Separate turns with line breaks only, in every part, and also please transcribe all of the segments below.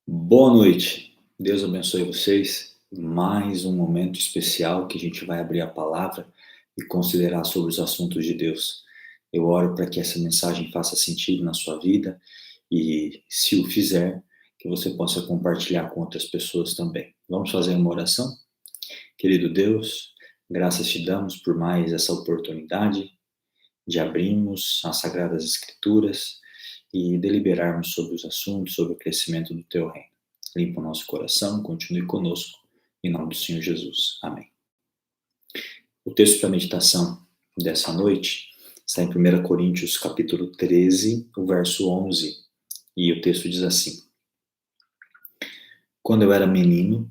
Boa noite. Deus abençoe vocês. Mais um momento especial que a gente vai abrir a palavra e considerar sobre os assuntos de Deus. Eu oro para que essa mensagem faça sentido na sua vida e, se o fizer, que você possa compartilhar com outras pessoas também. Vamos fazer uma oração? Querido Deus, graças te damos por mais essa oportunidade de abrirmos as Sagradas Escrituras e deliberarmos sobre os assuntos, sobre o crescimento do teu reino. Limpa o nosso coração, continue conosco, em nome do Senhor Jesus. Amém. O texto para a meditação dessa noite está em 1 Coríntios, capítulo 13, o verso 11, e o texto diz assim: Quando eu era menino,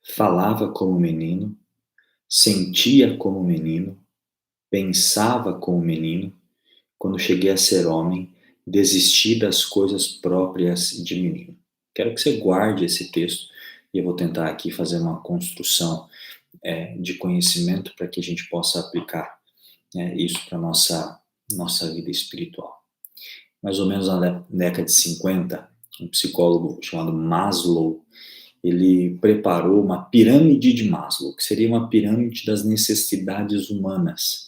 falava como menino, sentia como menino, pensava como menino. Quando cheguei a ser homem, desisti das coisas próprias de menino. Quero que você guarde esse texto e eu vou tentar aqui fazer uma construção de conhecimento para que a gente possa aplicar isso para a nossa vida espiritual. Mais ou menos na década de 50, um psicólogo chamado Maslow, ele preparou uma pirâmide de Maslow, que seria uma pirâmide das necessidades humanas.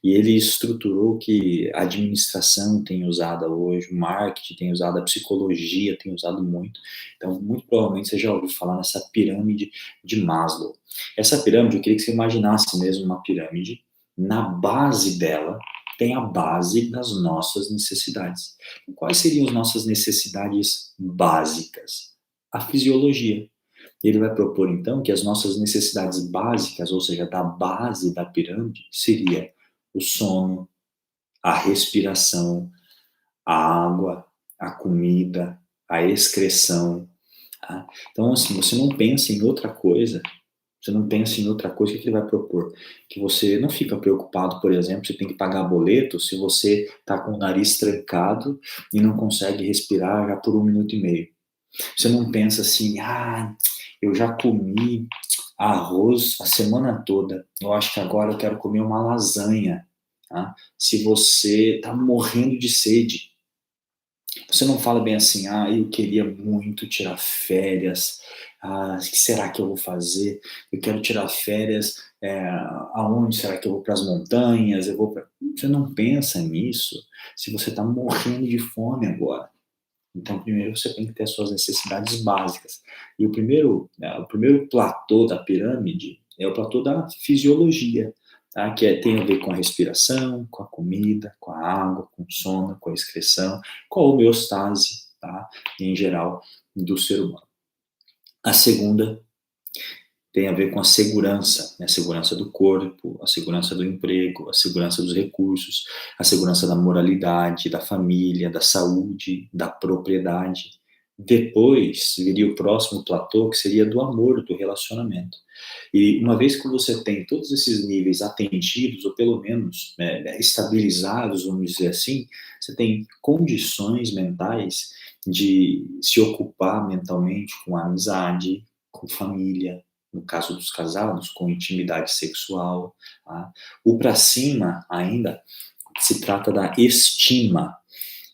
E ele estruturou que a administração tem usado hoje, o marketing tem usado, a psicologia tem usado muito. Então, muito provavelmente você já ouviu falar nessa pirâmide de Maslow. Essa pirâmide, eu queria que você imaginasse mesmo uma pirâmide. Na base dela tem a base das nossas necessidades. Quais seriam as nossas necessidades básicas? A fisiologia. Ele vai propor, então, que as nossas necessidades básicas, ou seja, da base da pirâmide, seria o sono, a respiração, a água, a comida, a excreção. Tá? Então, assim, você não pensa em outra coisa, o que ele vai propor? Que você não fica preocupado, por exemplo, se tem que pagar boleto, se você está com o nariz trancado e não consegue respirar já por 1 minuto e meio. Você não pensa assim, eu já comi arroz a semana toda, eu acho que agora eu quero comer uma lasanha. Tá? Se você está morrendo de sede, você não fala bem assim, eu queria muito tirar férias, o que será que eu vou fazer? Eu quero tirar férias, aonde será que eu vou? Para as montanhas? Você não pensa nisso se você está morrendo de fome agora. Então, primeiro você tem que ter as suas necessidades básicas. E o primeiro platô da pirâmide é o platô da fisiologia, tá? Que tem a ver com a respiração, com a comida, com a água, com o sono, com a excreção, com a homeostase, tá? Em geral, do ser humano. A segunda tem a ver com a segurança, né? A segurança do corpo, a segurança do emprego, a segurança dos recursos, a segurança da moralidade, da família, da saúde, da propriedade. Depois viria o próximo platô, que seria do amor, do relacionamento. E uma vez que você tem todos esses níveis atendidos, ou pelo menos estabilizados, vamos dizer assim, você tem condições mentais de se ocupar mentalmente com amizade, com família, no caso dos casados, com intimidade sexual. Tá? O para cima ainda se trata da estima.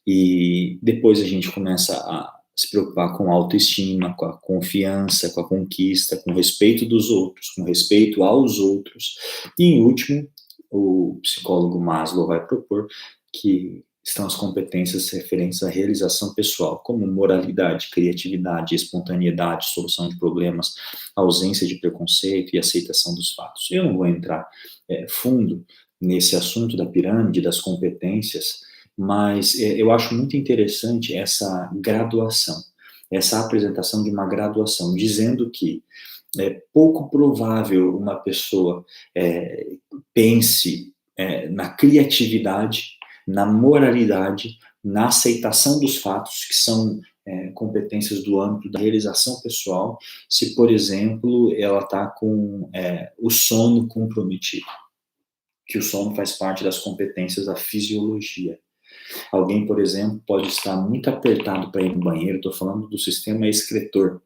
E depois a gente começa a se preocupar com a autoestima, com a confiança, com a conquista, com o respeito dos outros, com respeito aos outros. E, em último, o psicólogo Maslow vai propor que estão as competências referentes à realização pessoal, como moralidade, criatividade, espontaneidade, solução de problemas, ausência de preconceito e aceitação dos fatos. Eu não vou entrar fundo nesse assunto da pirâmide, das competências, mas eu acho muito interessante essa graduação, essa apresentação de uma graduação, dizendo que é pouco provável uma pessoa pense na criatividade, na moralidade, na aceitação dos fatos, que são competências do âmbito da realização pessoal, se, por exemplo, ela está com o sono comprometido, que o sono faz parte das competências da fisiologia. Alguém, por exemplo, pode estar muito apertado para ir no banheiro, estou falando do sistema excretor.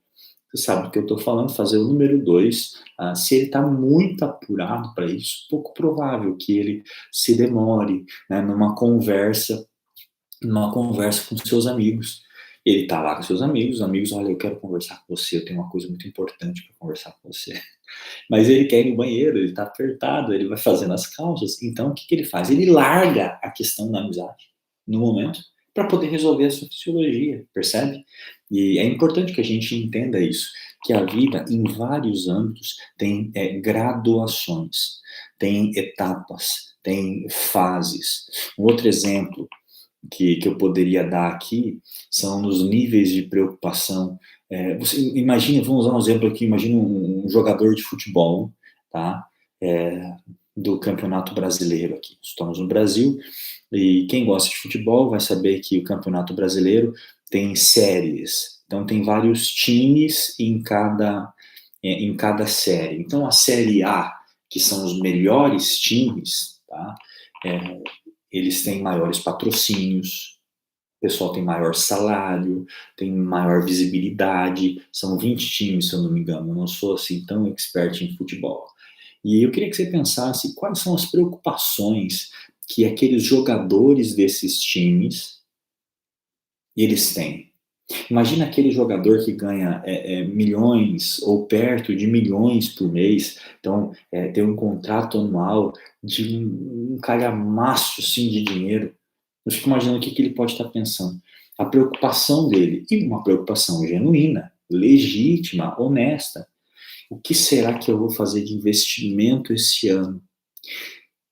Você sabe do que eu estou falando, fazer o número 2, se ele está muito apurado para isso, pouco provável que ele se demore, né, numa conversa com seus amigos. Ele tá lá com seus amigos, os amigos, olha, eu quero conversar com você, eu tenho uma coisa muito importante para conversar com você. Mas ele quer ir no banheiro, ele tá apertado, ele vai fazendo as calças, então o que que ele faz? Ele larga a questão da amizade no momento para poder resolver a sua fisiologia, percebe? E é importante que a gente entenda isso, que a vida em vários âmbitos tem graduações, tem etapas, tem fases. Um outro exemplo que eu poderia dar aqui são nos níveis de preocupação. Você imagina, vamos usar um exemplo aqui, imagina um jogador de futebol, tá? Do Campeonato Brasileiro aqui. Estamos no Brasil e quem gosta de futebol vai saber que o Campeonato Brasileiro tem séries. Então tem vários times em cada série. Então a série A, que são os melhores times, tá? É, eles têm maiores patrocínios, o pessoal tem maior salário, tem maior visibilidade, são 20 times, se eu não me engano, eu não sou assim tão expert em futebol. E eu queria que você pensasse quais são as preocupações que aqueles jogadores desses times eles têm. Imagina aquele jogador que ganha milhões ou perto de milhões por mês, então tem um contrato anual de um calhamaço assim, de dinheiro. Eu fico imaginando o que ele pode estar pensando. A preocupação dele, e uma preocupação genuína, legítima, honesta. O que será que eu vou fazer de investimento esse ano?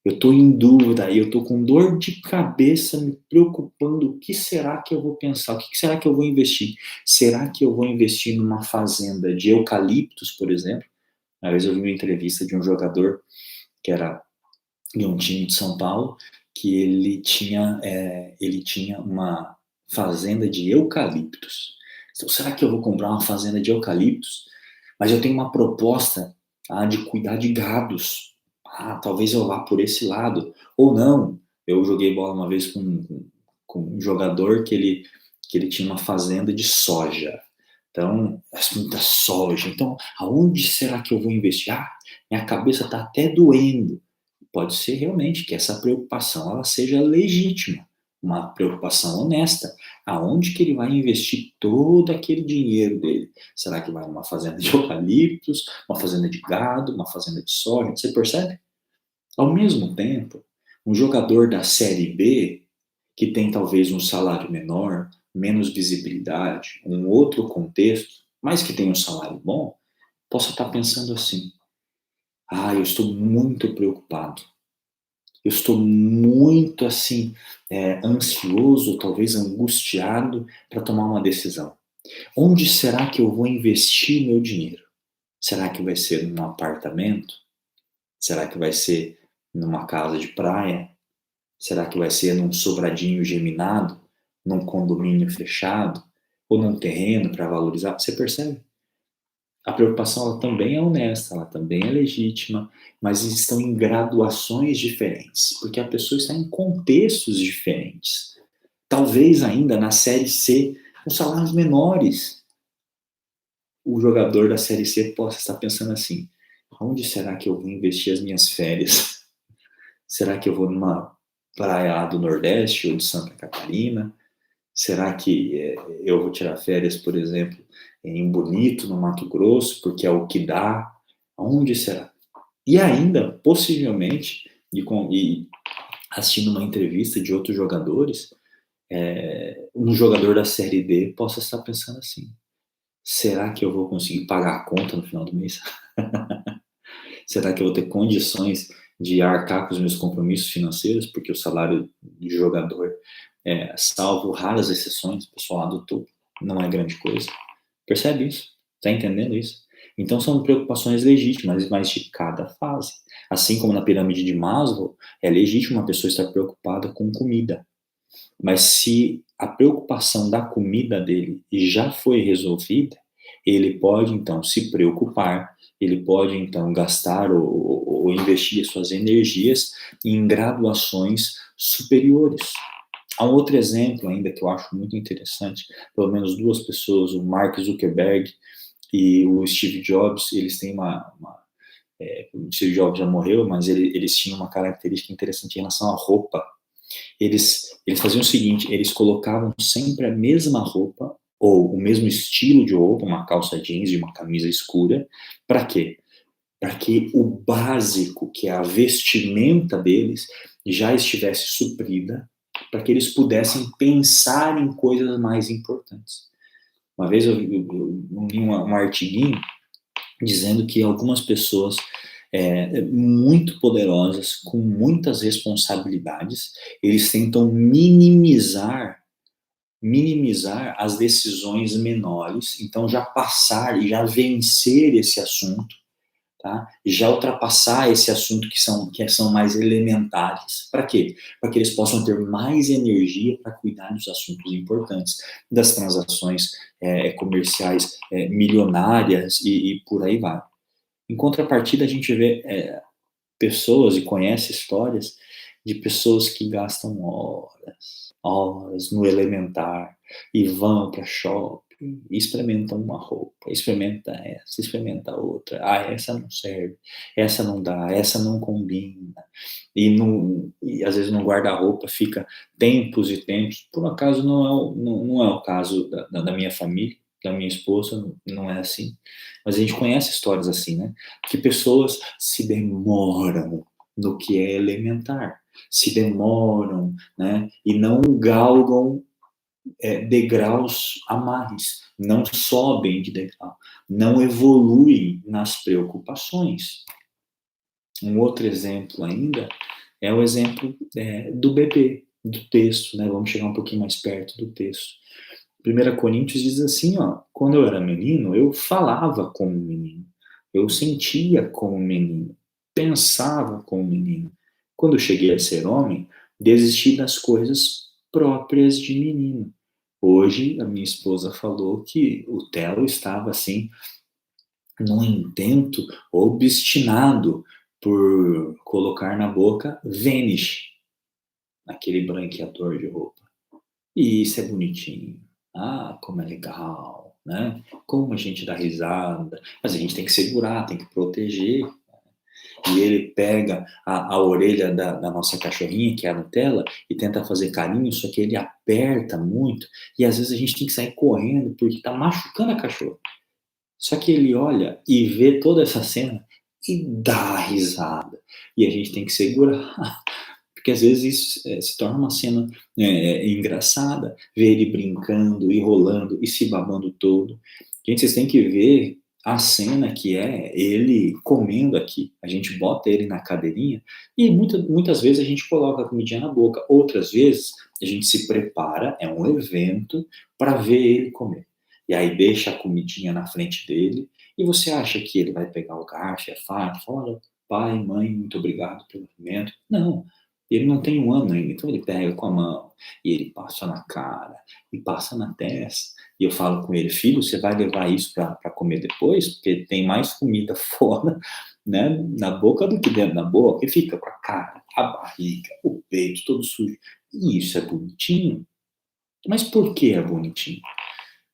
Eu estou em dúvida, eu estou com dor de cabeça, me preocupando, o que será que eu vou pensar? O que será que eu vou investir? Será que eu vou investir numa fazenda de eucaliptos, por exemplo? Uma vez eu vi uma entrevista de um jogador que era de um time de São Paulo, que ele tinha uma fazenda de eucaliptos. Então, será que eu vou comprar uma fazenda de eucaliptos? Mas eu tenho uma proposta de cuidar de gados. Talvez eu vá por esse lado. Ou não. Eu joguei bola uma vez com um jogador que ele tinha uma fazenda de soja. Então, muita soja. Então, aonde será que eu vou investir? Minha cabeça está até doendo. Pode ser realmente que essa preocupação ela seja legítima, uma preocupação honesta. Aonde que ele vai investir todo aquele dinheiro dele? Será que vai numa fazenda de eucaliptos, uma fazenda de gado, uma fazenda de soja? Você percebe? Ao mesmo tempo, um jogador da Série B, que tem talvez um salário menor, menos visibilidade, um outro contexto, mas que tem um salário bom, possa estar pensando assim: eu estou muito preocupado. Eu estou muito assim, ansioso, talvez angustiado para tomar uma decisão. Onde será que eu vou investir meu dinheiro? Será que vai ser num apartamento? Será que vai ser numa casa de praia? Será que vai ser num sobradinho geminado? Num condomínio fechado? Ou num terreno para valorizar? Você percebe? A preocupação ela também é honesta, ela também é legítima, mas estão em graduações diferentes, porque a pessoa está em contextos diferentes. Talvez ainda na Série C, com salários menores. O jogador da Série C possa estar pensando assim: onde será que eu vou investir as minhas férias? Será que eu vou numa praia lá do Nordeste ou de Santa Catarina? Será que eu vou tirar férias, por exemplo, em Bonito, no Mato Grosso, porque é o que dá? Aonde será? E ainda, possivelmente, e assistindo uma entrevista de outros jogadores, um jogador da Série D possa estar pensando assim: será que eu vou conseguir pagar a conta no final do mês? Será que eu vou ter condições de arcar com os meus compromissos financeiros? Porque o salário de jogador, salvo raras exceções, pessoal lá do topo, não é grande coisa. Percebe isso? Está entendendo isso? Então são preocupações legítimas, mas de cada fase. Assim como na pirâmide de Maslow, é legítimo uma pessoa estar preocupada com comida. Mas se a preocupação da comida dele já foi resolvida, ele pode então se preocupar, ele pode então gastar ou investir suas energias em graduações superiores. Há um outro exemplo ainda que eu acho muito interessante, pelo menos duas pessoas, o Mark Zuckerberg e o Steve Jobs, eles têm o Steve Jobs já morreu, mas eles tinham uma característica interessante em relação à roupa. Eles faziam o seguinte: eles colocavam sempre a mesma roupa ou o mesmo estilo de roupa, uma calça jeans e uma camisa escura. Para quê? Para que o básico, que é a vestimenta deles, já estivesse suprida, para que eles pudessem pensar em coisas mais importantes. Uma vez eu li um artiguinho dizendo que algumas pessoas muito poderosas, com muitas responsabilidades, eles tentam minimizar as decisões menores, então já passar e já vencer esse assunto, tá? Já ultrapassar esse assunto que são mais elementares. Para quê? Para que eles possam ter mais energia para cuidar dos assuntos importantes, das transações comerciais milionárias e por aí vai. Em contrapartida, a gente vê pessoas e conhece histórias de pessoas que gastam horas no elementar e vão para shopping, e experimentam uma roupa, experimenta outra, essa não serve, essa não dá, essa não combina, e às vezes no guarda-roupa fica tempos e tempos. Por acaso não é o caso da minha família, da minha esposa, não é assim, mas a gente conhece histórias assim, né? Que pessoas se demoram no que é elementar, se demoram, né? E não galgam degraus a mais, não sobem de degrau, não evoluem nas preocupações. Um outro exemplo ainda é o exemplo do bebê, do texto, né? Vamos chegar um pouquinho mais perto do texto. 1 Coríntios diz assim, ó, quando eu era menino, eu falava como menino, eu sentia como menino, pensava como menino. Quando eu cheguei a ser homem, desisti das coisas próprias de menino. Hoje, a minha esposa falou que o Theo estava, assim, num intento obstinado por colocar na boca Vanish, aquele branqueador de roupa. E isso é bonitinho. Ah, como é legal, né? Como a gente dá risada. Mas a gente tem que segurar, tem que proteger. E ele pega a orelha da nossa cachorrinha, que é a Nutella, e tenta fazer carinho, só que ele aperta muito. E às vezes a gente tem que sair correndo, porque tá machucando a cachorra. Só que ele olha e vê toda essa cena e dá risada. E a gente tem que segurar. Porque às vezes isso se torna uma cena engraçada, ver ele brincando e rolando e se babando todo. Gente, vocês têm que ver a cena que é ele comendo aqui. A gente bota ele na cadeirinha e muitas vezes a gente coloca a comidinha na boca. Outras vezes a gente se prepara, é um evento, para ver ele comer. E aí deixa a comidinha na frente dele e você acha que ele vai pegar o garfo e a faca e fala, olha, pai, mãe, muito obrigado pelo alimento. Não. Ele não tem 1 ano ainda, então ele pega com a mão e ele passa na cara e passa na testa. E eu falo com ele, filho, você vai levar isso para comer depois? Porque tem mais comida fora, né, na boca do que dentro da boca. E fica com a cara, a barriga, o peito todo sujo. E isso é bonitinho. Mas por que é bonitinho?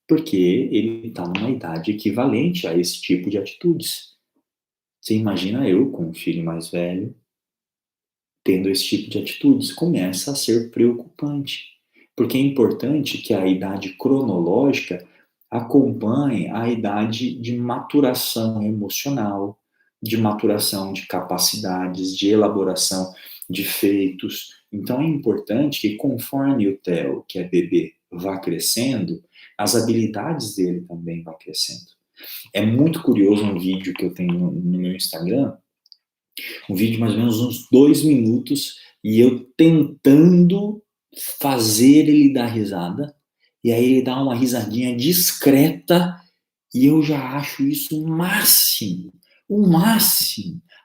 Porque ele está numa idade equivalente a esse tipo de atitudes. Você imagina eu com um filho mais velho, tendo esse tipo de atitudes, começa a ser preocupante. Porque é importante que a idade cronológica acompanhe a idade de maturação emocional, de maturação de capacidades, de elaboração de feitos. Então é importante que conforme o Theo, que é bebê, vá crescendo, as habilidades dele também vão crescendo. É muito curioso um vídeo que eu tenho no meu Instagram, um vídeo de mais ou menos uns 2 minutos, e eu tentando fazer ele dar risada, e aí ele dá uma risadinha discreta, e eu já acho isso o máximo,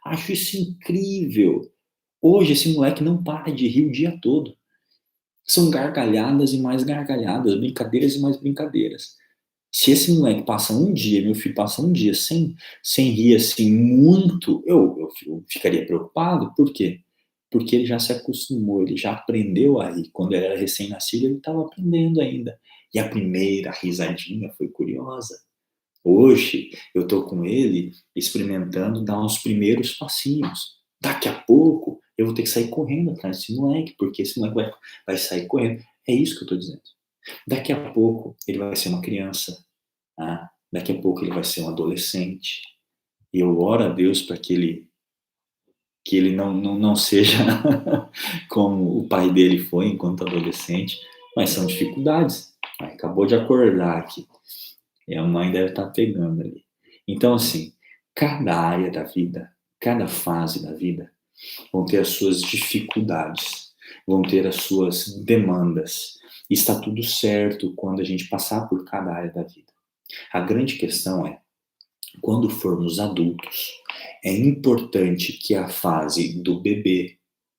acho isso incrível. Hoje esse moleque não para de rir o dia todo. São gargalhadas e mais gargalhadas, brincadeiras e mais brincadeiras. Se esse moleque passa um dia, meu filho passa um dia sem rir assim muito, eu ficaria preocupado. Por quê? Porque ele já se acostumou, ele já aprendeu a rir. Quando ele era recém-nascido, ele estava aprendendo ainda. E a primeira risadinha foi curiosa. Hoje, eu estou com ele experimentando dar uns primeiros passinhos. Daqui a pouco, eu vou ter que sair correndo atrás desse moleque, porque esse moleque vai sair correndo. É isso que eu estou dizendo. Daqui a pouco ele vai ser uma criança, né? Daqui a pouco ele vai ser um adolescente. E eu oro a Deus para que ele não seja como o pai dele foi enquanto adolescente, mas são dificuldades. Acabou de acordar aqui. E a mãe deve estar pegando ali. Então, assim, cada área da vida, cada fase da vida, vão ter as suas dificuldades, vão ter as suas demandas. E está tudo certo quando a gente passar por cada área da vida. A grande questão é, quando formos adultos, é importante que a fase do bebê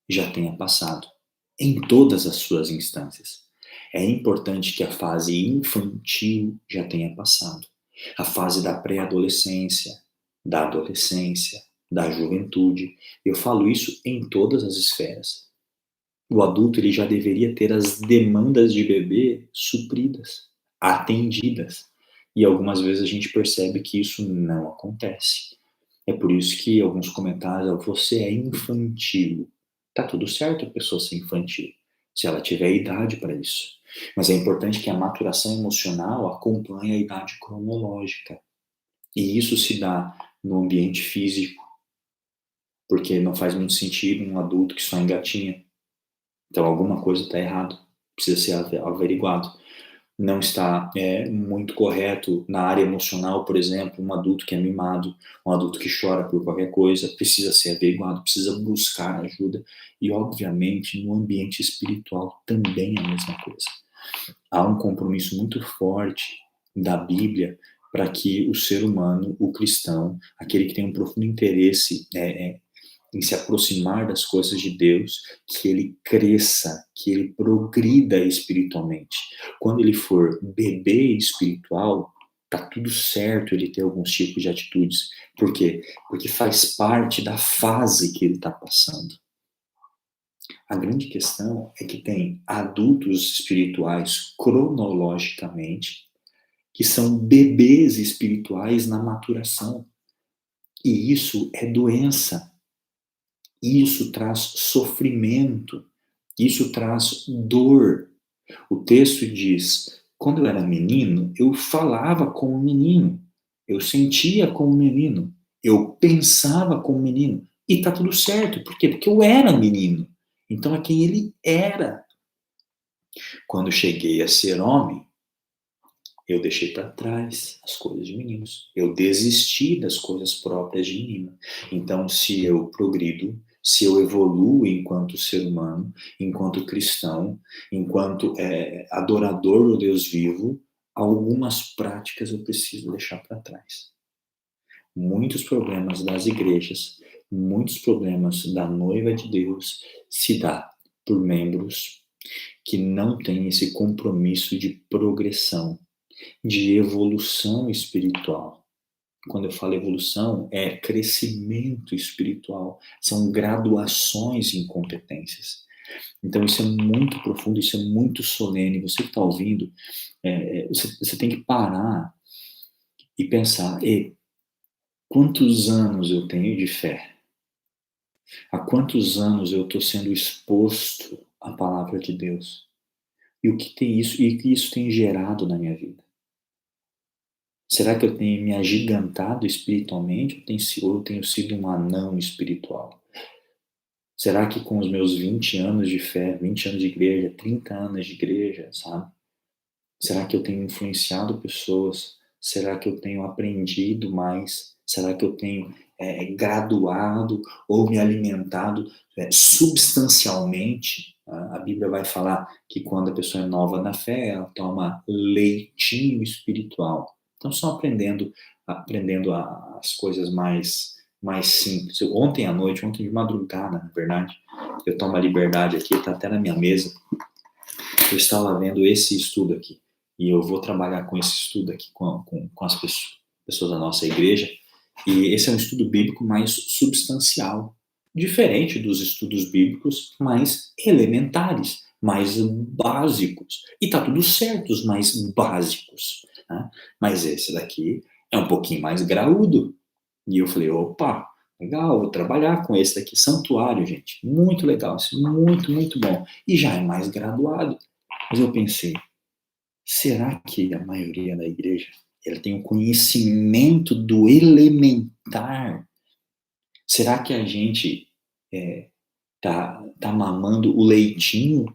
já tenha passado, em todas as suas instâncias. É importante que a fase infantil já tenha passado. A fase da pré-adolescência, da adolescência, da juventude. Eu falo isso em todas as esferas. O adulto ele já deveria ter as demandas de bebê supridas, atendidas. E algumas vezes a gente percebe que isso não acontece. É por isso que alguns comentários, você é infantil. Tá tudo certo a pessoa ser infantil, se ela tiver idade para isso. Mas é importante que a maturação emocional acompanhe a idade cronológica. E isso se dá no ambiente físico, porque não faz muito sentido um adulto que só engatinha. Então alguma coisa está errado, precisa ser averiguado. Não está muito correto na área emocional, por exemplo, um adulto que é mimado, um adulto que chora por qualquer coisa, precisa ser averiguado, precisa buscar ajuda. E, obviamente, no ambiente espiritual também é a mesma coisa. Há um compromisso muito forte da Bíblia para que o ser humano, o cristão, aquele que tem um profundo interesse em se aproximar das coisas de Deus, que ele cresça, que ele progrida espiritualmente. Quando ele for bebê espiritual, tá tudo certo ele ter alguns tipos de atitudes. Por quê? Porque faz parte da fase que ele está passando. A grande questão é que tem adultos espirituais cronologicamente que são bebês espirituais na maturação. E isso é doença. Isso traz sofrimento, isso traz dor. O texto diz: quando eu era menino, eu falava como menino, eu sentia como menino, eu pensava como menino. E tá tudo certo, por quê? Porque eu era menino. Então é quem ele era. Quando cheguei a ser homem, eu deixei para trás as coisas de meninos. Eu desisti das coisas próprias de menino. Então, se eu progrido, se eu evoluo enquanto ser humano, enquanto cristão, enquanto adorador do Deus vivo, algumas práticas eu preciso deixar para trás. Muitos problemas das igrejas, muitos problemas da noiva de Deus se dá por membros que não têm esse compromisso de progressão, de evolução espiritual. Quando eu falo evolução, é crescimento espiritual, são graduações em competências. Então isso é muito profundo, isso é muito solene. Você que está ouvindo, você tem que parar e pensar, quantos anos eu tenho de fé? Há quantos anos eu estou sendo exposto à palavra de Deus? E o que tem isso, e o que isso tem gerado na minha vida? Será que eu tenho me agigantado espiritualmente ou eu tenho sido um anão espiritual? Será que com os meus 20 anos de fé, 20 anos de igreja, 30 anos de igreja, sabe? Será que eu tenho influenciado pessoas? Será que eu tenho aprendido mais? Será que eu tenho graduado ou me alimentado substancialmente? A Bíblia vai falar que quando a pessoa é nova na fé, ela toma leitinho espiritual. Então, só aprendendo as coisas mais simples. Ontem à noite, ontem de madrugada, na verdade, eu tomo a liberdade aqui, está até na minha mesa, eu estava vendo esse estudo aqui, e eu vou trabalhar com esse estudo aqui com as pessoas da nossa igreja, e esse é um estudo bíblico mais substancial, diferente dos estudos bíblicos mais elementares, mais básicos. E tá tudo certo, os mais básicos, né? Mas esse daqui é um pouquinho mais graúdo. E eu falei, opa, legal, vou trabalhar com esse daqui, santuário, gente. Muito legal, muito, muito bom. E já é mais graduado. Mas eu pensei, Será que a maioria da igreja ela tem um conhecimento do elementar? Será que a gente tá mamando o leitinho?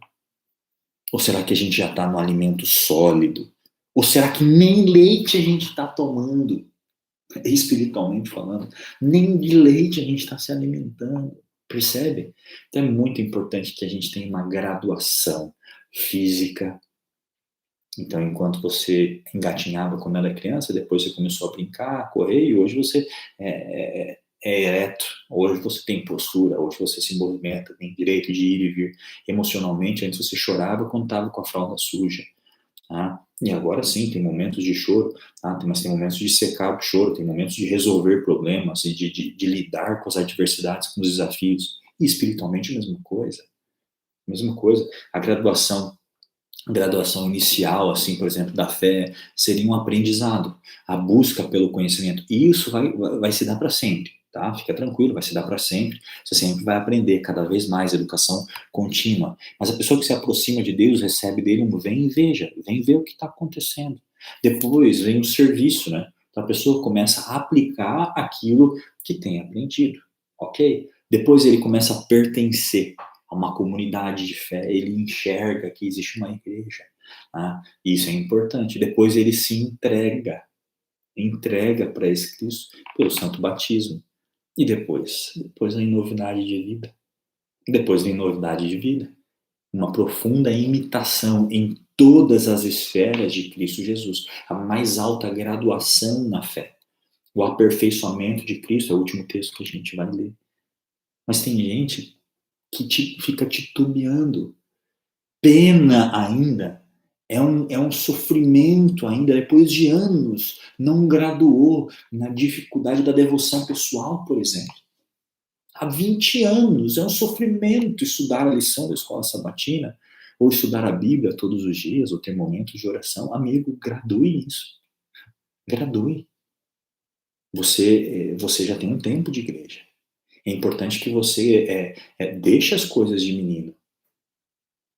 Ou será que a gente já está no alimento sólido? Ou será que nem leite a gente está tomando, espiritualmente falando? Nem de leite a gente está se alimentando, percebe? Então é muito importante que a gente tenha uma graduação física. Então, enquanto você engatinhava quando era criança, depois você começou a brincar, a correr, e hoje você é ereto, hoje você tem postura, hoje você se movimenta, tem direito de ir e vir emocionalmente. Antes você chorava quando estava com a fralda suja. Tá? E agora sim, tem momentos de choro, tá? Mas tem momentos de secar o choro, tem momentos de resolver problemas e de lidar com as adversidades, com os desafios. E espiritualmente, a mesma coisa. Mesma coisa. A graduação inicial, assim, por exemplo, da fé, seria um aprendizado, a busca pelo conhecimento. E isso vai se dar para sempre, tá? Fica tranquilo, vai se dar para sempre. Você sempre vai aprender cada vez mais, educação contínua. Mas a pessoa que se aproxima de Deus recebe dele um vem e veja, vem ver o que está acontecendo. Depois vem o serviço, né? Então a pessoa começa a aplicar aquilo que tem aprendido, ok? Depois ele começa a pertencer a uma comunidade de fé, ele enxerga que existe uma igreja. Né? Isso é importante. Depois ele se entrega para esse Cristo pelo santo batismo. E depois vem novidade de vida. Depois vem novidade de vida. Uma profunda imitação em todas as esferas de Cristo Jesus. A mais alta graduação na fé. O aperfeiçoamento de Cristo é o último texto que a gente vai ler. Mas tem gente que fica titubeando. Pena ainda, é um sofrimento ainda, depois de anos, não graduou na dificuldade da devoção pessoal, por exemplo. Há 20 anos, é um sofrimento estudar a lição da escola sabatina, ou estudar a Bíblia todos os dias, ou ter momentos de oração. Amigo, gradue isso. Gradue. Você já tem um tempo de igreja. É importante que você deixe as coisas de menino.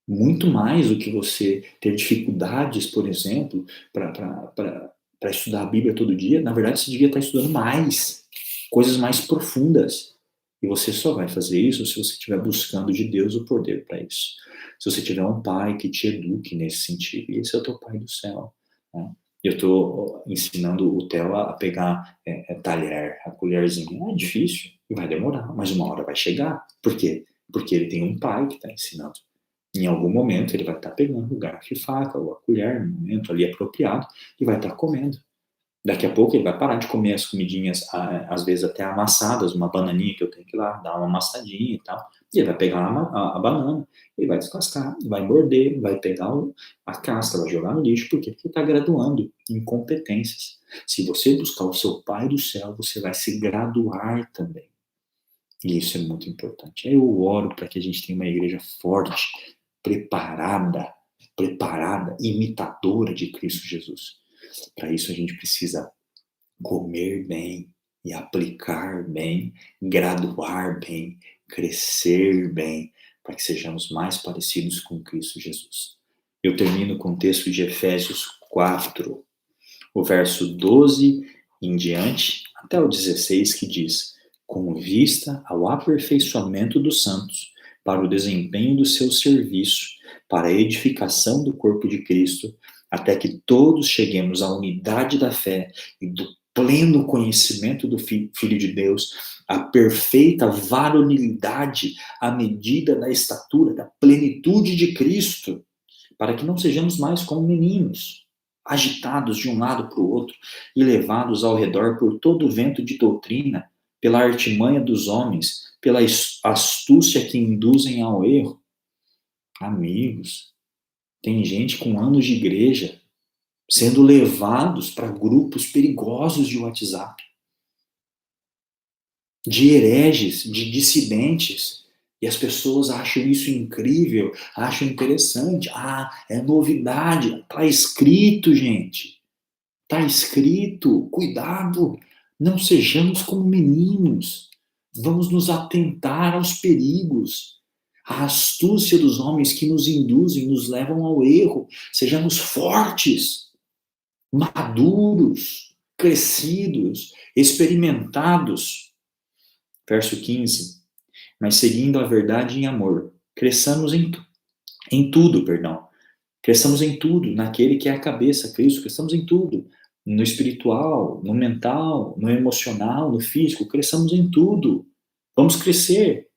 Muito mais do que você ter dificuldades, por exemplo, para estudar a Bíblia todo dia. Na verdade, você devia estar estudando mais, coisas mais profundas. E você só vai fazer isso se você estiver buscando de Deus o poder para isso. Se você tiver um pai que te eduque nesse sentido, e esse é o teu pai do céu. Né? Eu estou ensinando o Theo a pegar talher, a colherzinha. É difícil, vai demorar, mas uma hora vai chegar. Por quê? Porque ele tem um pai que está ensinando. Em algum momento ele vai estar pegando o garfo e faca ou a colher, no momento ali apropriado, e vai estar comendo. Daqui a pouco ele vai parar de comer as comidinhas, às vezes até amassadas, uma bananinha que eu tenho que ir lá dar uma amassadinha e tal, e ele vai pegar a banana, ele vai descascar, vai morder, vai pegar a casca, vai jogar no lixo, porque ele está graduando em competências. Se você buscar o seu Pai do céu, você vai se graduar também. E isso é muito importante. Eu oro para que a gente tenha uma igreja forte, preparada, imitadora de Cristo Jesus. Para isso a gente precisa comer bem e aplicar bem, graduar bem, crescer bem, para que sejamos mais parecidos com Cristo Jesus. Eu termino com o texto de Efésios 4, o verso 12 em diante, até o 16, que diz: com vista ao aperfeiçoamento dos santos, para o desempenho do seu serviço, para a edificação do corpo de Cristo, até que todos cheguemos à unidade da fé e do pleno conhecimento do Filho de Deus, à perfeita varonilidade, à medida da estatura, da plenitude de Cristo, para que não sejamos mais como meninos, agitados de um lado para o outro e levados ao redor por todo o vento de doutrina, pela artimanha dos homens, pela astúcia que induzem ao erro. Amigos, tem gente com anos de igreja sendo levados para grupos perigosos de WhatsApp, de hereges, de dissidentes, e as pessoas acham isso incrível, acham interessante. Ah, é novidade. Está escrito, gente. Está escrito. Cuidado. Não sejamos como meninos. Vamos nos atentar aos perigos. a astúcia dos homens que nos induzem, nos levam ao erro. Sejamos fortes, maduros, crescidos, experimentados. Verso 15. Mas seguindo a verdade em amor, cresçamos em tudo, perdão. Cresçamos em tudo, naquele que é a cabeça, Cristo. Cresçamos em tudo. No espiritual, no mental, no emocional, no físico. Cresçamos em tudo. Vamos crescer.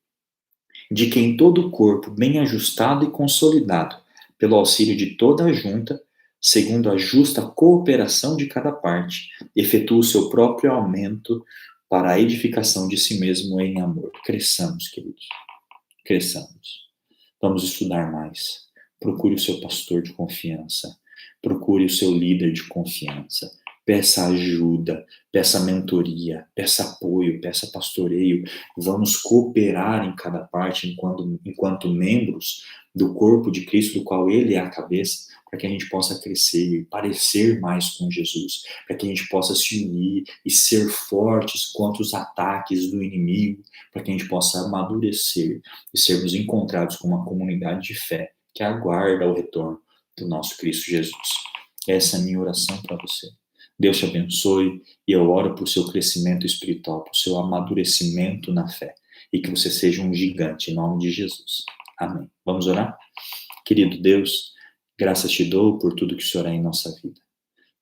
De quem todo o corpo, bem ajustado e consolidado, pelo auxílio de toda a junta, segundo a justa cooperação de cada parte, efetua o seu próprio aumento para a edificação de si mesmo em amor. Cresçamos, queridos. Cresçamos. Vamos estudar mais. Procure o seu pastor de confiança. Procure o seu líder de confiança. Peça ajuda, peça mentoria, peça apoio, peça pastoreio. Vamos cooperar em cada parte enquanto membros do corpo de Cristo, do qual Ele é a cabeça, para que a gente possa crescer e parecer mais com Jesus, para que a gente possa se unir e ser fortes contra os ataques do inimigo, para que a gente possa amadurecer e sermos encontrados como uma comunidade de fé que aguarda o retorno do nosso Cristo Jesus. Essa é a minha oração para você. Deus te abençoe e eu oro por seu crescimento espiritual, por seu amadurecimento na fé e que você seja um gigante em nome de Jesus. Amém. Vamos orar? Querido Deus, graças te dou por tudo que o Senhor é em nossa vida.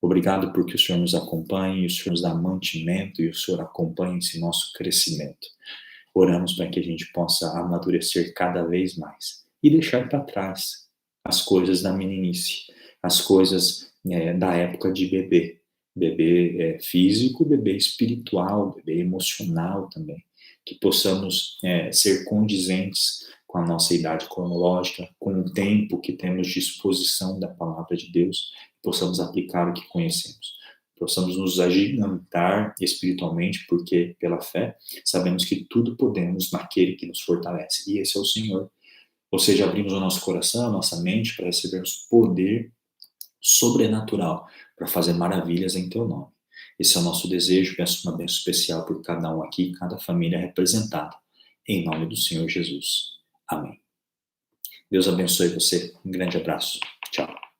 Obrigado porque o Senhor nos acompanha, o Senhor nos dá mantimento e o Senhor acompanha esse nosso crescimento. Oramos para que a gente possa amadurecer cada vez mais e deixar para trás as coisas da meninice, as coisas da época de bebê físico, bebê espiritual, bebê emocional também, que possamos ser condizentes com a nossa idade cronológica, com o tempo que temos de exposição da palavra de Deus, possamos aplicar o que conhecemos, possamos nos agigantar espiritualmente, porque pela fé sabemos que tudo podemos naquele que nos fortalece, e esse é o Senhor. Ou seja, abrimos o nosso coração, a nossa mente para recebermos poder sobrenatural para fazer maravilhas em teu nome. Esse é o nosso desejo. Peço uma bênção especial por cada um aqui, cada família representada, em nome do Senhor Jesus. Amém. Deus abençoe você. Um grande abraço. Tchau.